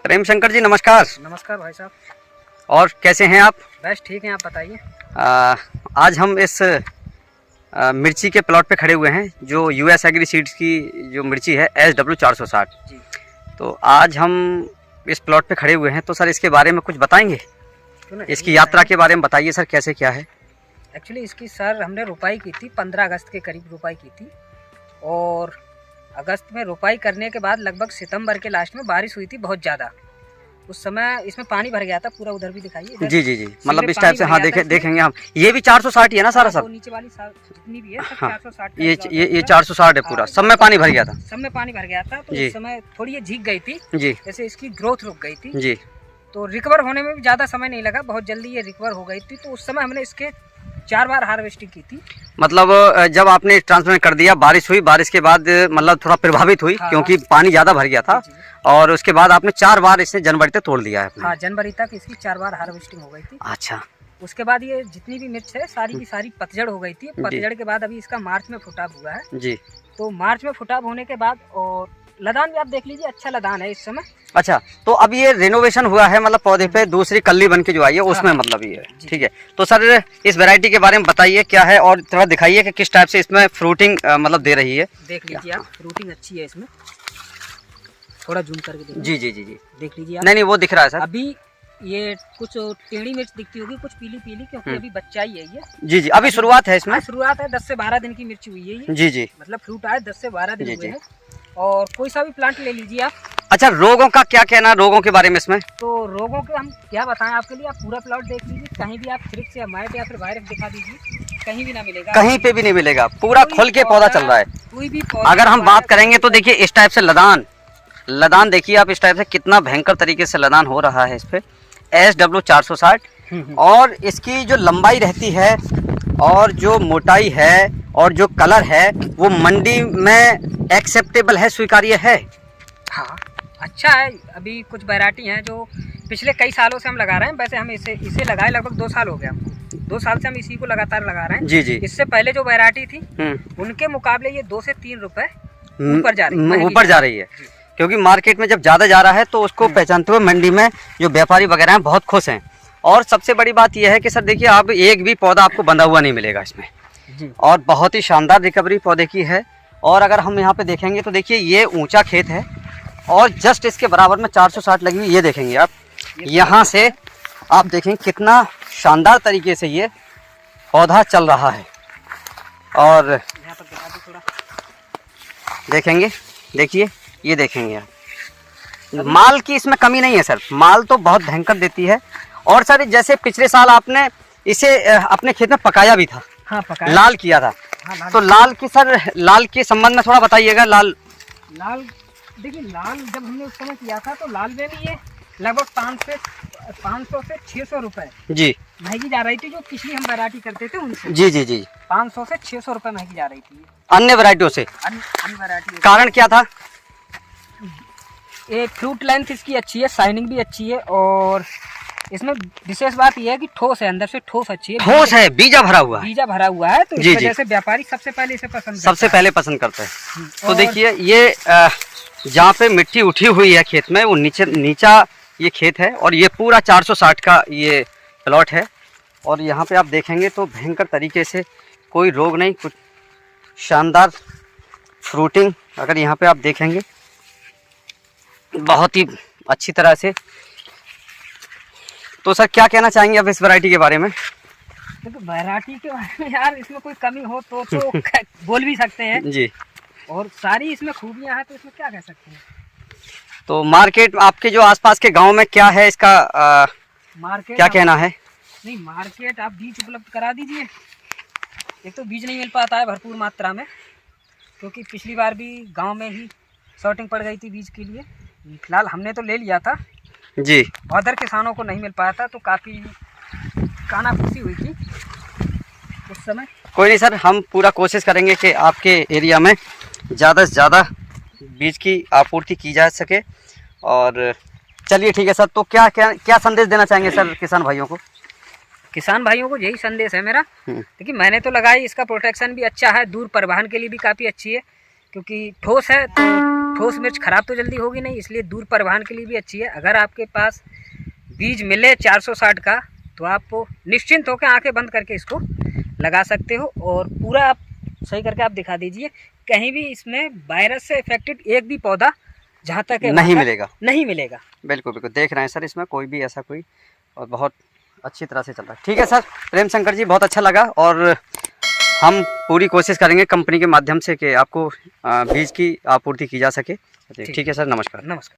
प्रेम शंकर जी नमस्कार। नमस्कार भाई साहब। और कैसे हैं आप? बस ठीक हैं, आप बताइए। आज हम इस मिर्ची के प्लॉट पे खड़े हुए हैं जो यूएस एग्री सीड्स की जो मिर्ची है SW460 जी। तो आज हम इस प्लॉट पे खड़े हुए हैं तो सर इसके बारे में कुछ बताएंगे? क्यों नहीं, इसकी यात्रा के बारे में बताइए सर, कैसे क्या है? एक्चुअली इसकी सर हमने रुपाई की थी, 15 अगस्त के करीब रुपाई की थी। और अगस्त में रुपाई करने के बाद लगभग सितंबर के लास्ट में बारिश हुई थी बहुत ज़्यादा। उस समय इसमें पानी भर गया था पूरा, उधर भी दिखाइए। जी जी जी, मतलब इस टाइप से। हाँ देखेंगे हम। ये भी 460 ही है ना सारा सब? नीचे वाली जितनी भी है सब हाँ, 460। ये 460 है पूरा। सब में पानी भर गया था? सब में पानी भर गया था। तो उस समय थोड़ी ये झीक गई थी जी। जैसे इसकी ग्रोथ रुक गई थी जी। तो रिकवर होने में भी ज़्यादा समय नहीं लगा, बहुत जल्दी ये रिकवर हो गई थी। तो उस समय हमने इसके 4 बार हार्वेस्टिंग की थी। मतलब जब आपने ट्रांसप्लांट कर दिया, बारिश हुई, बारिश के बाद मतलब थोड़ा प्रभावित हुई। हाँ, क्योंकि पानी ज़्यादा भर गया था। और उसके बाद आपने 4 बार इसे जनवरी तक तोड़ दिया है आपने? हाँ, जनवरी तक इसकी 4 बार हार्वेस्टिंग हो गई थी। अच्छा। उसके बाद ये जितनी भी मिर्च है सारी की सारी पतझड़ हो गई थी। पतझड़ के बाद अभी इसका मार्च में फुटाव हुआ है जी। तो मार्च में फुटाव होने के बाद और लदान भी आप देख लीजिए, अच्छा लदान है इस समय। अच्छा, तो अब ये रिनोवेशन हुआ है, मतलब पौधे पे दूसरी कल्ली बन के जो आई है उसमें, मतलब ये ठीक है। तो सर इस वैरायटी के बारे में बताइए क्या है और थोड़ा दिखाइए कि किस टाइप से इसमें फ्रूटिंग मतलब दे रही है। देख लीजिए आप, फ्रूटिंग अच्छी है इसमें। थोड़ा जूम करके देखिए। जी जी जी जी, देख लीजिए आप। नहीं वो दिख रहा है सर। अभी ये कुछ टेढ़ी मिर्च दिखती होगी, कुछ पीली पीली, क्योंकि अभी बच्चा ही है ये। जी जी, अभी शुरुआत है इसमें। शुरुआत है, 10 से 12 दिन की मिर्च हुई है ये। जी जी, मतलब फ्रूट आए 10 से 12 दिन जी हुए जी। हैं। और कोई सा भी प्लांट ले लीजिए आप। अच्छा, रोगों का क्या कहना, रोगों के बारे में इसमें? तो रोगों के हम क्या बताएं आपके लिए, आप पूरा प्लॉट देख लीजिए। कहीं भी आप थ्रिप्स या माइट या फिर वायरस दिखा दीजिए, कहीं भी ना मिलेगा। कहीं पे भी नहीं मिलेगा, पूरा खुल के पौधा चल रहा है। कोई भी अगर हम बात करेंगे तो देखिए इस टाइप से लदान देखिए आप, इस टाइप से कितना भयंकर तरीके से लदान हो रहा है इस पे SW460। और इसकी जो लंबाई रहती है और जो मोटाई है और जो कलर है वो मंडी में एक्सेप्टेबल है, स्वीकार्य है। हाँ, अच्छा है। अभी कुछ वैरायटी हैं जो पिछले कई सालों से हम लगा रहे हैं। वैसे हम इसे लगाए लगभग 2 साल हो गया हमको। 2 साल से हम इसी को लगातार लगा रहे हैं। जी जी। इससे पहले जो वैरायटी थी उनके मुकाबले ये 2 से 3 रुपए ऊपर जा रही है। क्योंकि मार्केट में जब ज़्यादा जा रहा है तो उसको पहचानते हुए मंडी में जो व्यापारी वगैरह हैं बहुत खुश हैं। और सबसे बड़ी बात यह है कि सर देखिए आप, एक भी पौधा आपको बंधा हुआ नहीं मिलेगा इसमें जी। और बहुत ही शानदार रिकवरी पौधे की है। और अगर हम यहाँ पे देखेंगे तो देखिए ये ऊंचा खेत है और जस्ट इसके बराबर में 460 लगी हुई। ये देखेंगे आप, यहाँ से आप देखेंगे कितना शानदार तरीके से ये पौधा चल रहा है। और यहाँ पर दिखा दो थोड़ा, देखेंगे, देखिए ये देखेंगे आप, माल की इसमें कमी नहीं है सर, माल तो बहुत भयंकर देती है। और सर जैसे पिछले साल आपने इसे अपने खेत में पकाया भी था। हाँ, पकाया, लाल किया था। हाँ, तो लाल के संबंध में थोड़ा बताइएगा। लाल देखिए, लाल जब हमने उस समय किया था तो लाल में भी ये लगभग 500 से 600 रुपए जी महंगी जा रही थी। जो पिछली हम वैरायटी करते थे उनसे जी जी जी, 500 से 600 रुपए महंगी जा रही थी अन्य वैरायटियों से। अन्य वैरायटी। कारण क्या था? ये फ्रूट लेंथ इसकी अच्छी है, शाइनिंग भी अच्छी है। और इसमें विशेष बात यह है कि ठोस है, अंदर से ठोस अच्छी है। ठोस है, बीजा भरा हुआ है। बीजा भरा हुआ है तो इस वजह से व्यापारी सबसे पहले इसे पसंद करते हैं। तो देखिए ये जहाँ पे मिट्टी उठी हुई है खेत में वो नीचा ये खेत है और ये पूरा 460 का ये प्लॉट है। और यहाँ पे आप देखेंगे तो भयंकर तरीके से कोई रोग नहीं, कुछ शानदार फ्रूटिंग अगर यहाँ पे आप देखेंगे बहुत ही अच्छी तरह से। तो सर क्या कहना चाहेंगे अब इस वैरायटी के बारे में? तो वैरायटी के बारे में यार, इसमें कोई कमी हो तो बोल भी सकते हैं जी। और सारी इसमें खूबियां हैं तो इसमें क्या कह सकते हैं। तो मार्केट आपके जो आसपास के गांव में क्या है इसका मार्केट क्या कहना है? नहीं, मार्केट आप बीज उपलब्ध करा दीजिए। एक तो बीज नहीं मिल पाता है भरपूर मात्रा में, क्योंकि पिछली बार भी गांव में ही शॉर्टिंग पड़ गई थी बीज के लिए। फिलहाल हमने तो ले लिया था जी, अदर किसानों को नहीं मिल पाया था तो काफ़ी कानाफूसी हुई थी उस समय। कोई नहीं सर, हम पूरा कोशिश करेंगे कि आपके एरिया में ज़्यादा से ज़्यादा बीज की आपूर्ति की जा सके। और चलिए ठीक है सर, तो क्या संदेश देना चाहेंगे सर किसान भाइयों को? किसान भाइयों को यही संदेश है मेरा, देखिए मैंने तो लगाई, इसका प्रोटेक्शन भी अच्छा है, दूर परिवहन के लिए भी काफ़ी अच्छी है। क्योंकि ठोस है तो ठोस मिर्च खराब तो जल्दी होगी नहीं, इसलिए दूर परिवहन के लिए भी अच्छी है। अगर आपके पास बीज मिले 460 का तो आप निश्चिंत होकर आंखें बंद करके इसको लगा सकते हो। और पूरा आप सही करके आप दिखा दीजिए, कहीं भी इसमें वायरस से इफेक्टेड एक भी पौधा जहाँ तक है नहीं मिलेगा। नहीं मिलेगा। बिल्कुल बिल्कुल देख रहे हैं सर, इसमें कोई भी ऐसा कोई, और बहुत अच्छी तरह से चल रहा है। ठीक है सर प्रेम शंकर जी, बहुत अच्छा लगा, और हम पूरी कोशिश करेंगे कंपनी के माध्यम से कि आपको बीज की आपूर्ति की जा सके। ठीक है सर, नमस्कार। नमस्कार।